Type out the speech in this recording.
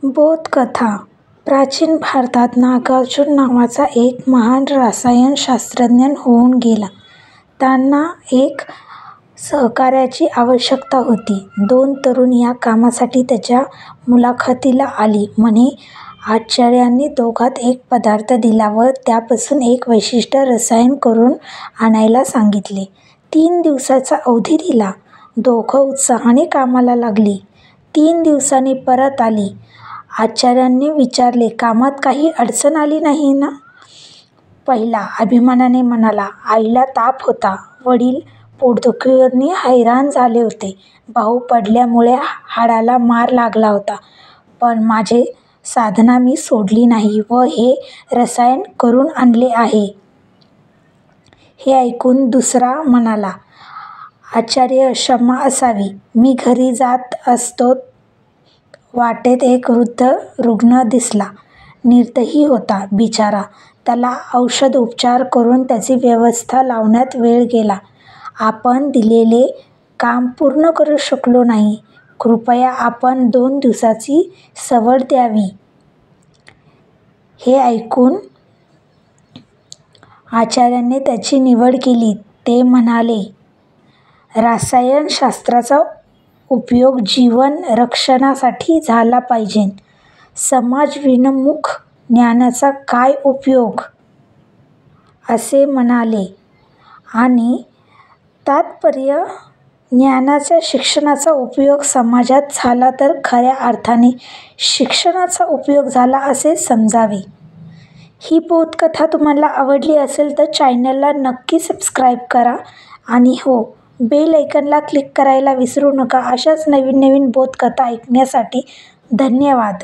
बोधकथा. प्राचीन भारतात नागार्जुन नावाचा एक महान रसायनशास्त्रज्ञ होऊन गेला. त्यांना एक सहकार्याची आवश्यकता होती. 2 तरुण या कामासाठी त्याच्या मुलाखतीला आली. म्हणे, आचार्यांनी दोघांत एक पदार्थ दिला व त्यापासून एक विशिष्ट रसायन करून आणायला सांगितले. 3 दिवसाचा अवधी दिला. दोघं उत्साहाने कामाला लागली. 3 दिवसांनी परत आली. आचार्यांनी विचारले, कामात काही अडचण आली नाही ना? पहिला अभिमानाने म्हणाला, आईला ताप होता. वडील पोटदुखीने हैराण झाले होते. भाऊ पडल्यामुळे हाडाला मार लागला होता. पण माझी साधना मी सोडली नाही व हे रसायन करून आणले आहे. हे ऐकून दुसरा म्हणाला, आचार्य क्षमा असावी. मी घरी जात असतो. वाटेत एक वृद्ध रुग्ण दिसला. निर्दयी होता बिचारा. त्याला औषधोपचार करून त्याची व्यवस्था लावण्यात वेळ गेला. आपण दिलेले काम पूर्ण करू शकलो नाही. कृपया आपण 2 दिवसाची सवड द्यावी. हे ऐकून आचार्याने त्याची निवड केली. ते म्हणाले, रसायनशास्त्राचा उपयोग जीवन रक्षणासाठी झाला पाहिजे. समाजविन्मुख ज्ञानाचा काय उपयोग? असे म्हणाले. आणि तात्पर्य, ज्ञानाच्या शिक्षणाचा उपयोग समाजात झाला तर खऱ्या अर्थाने शिक्षणाचा उपयोग झाला असे समजावे. ही बोधकथा तुम्हाला आवडली असेल तर चॅनलला नक्की सबस्क्राईब करा आणि हो, बेल आयकॉनला क्लिक करायला विसरू नका. अशाच नवीन बोधकथा ऐकण्यासाठी. धन्यवाद.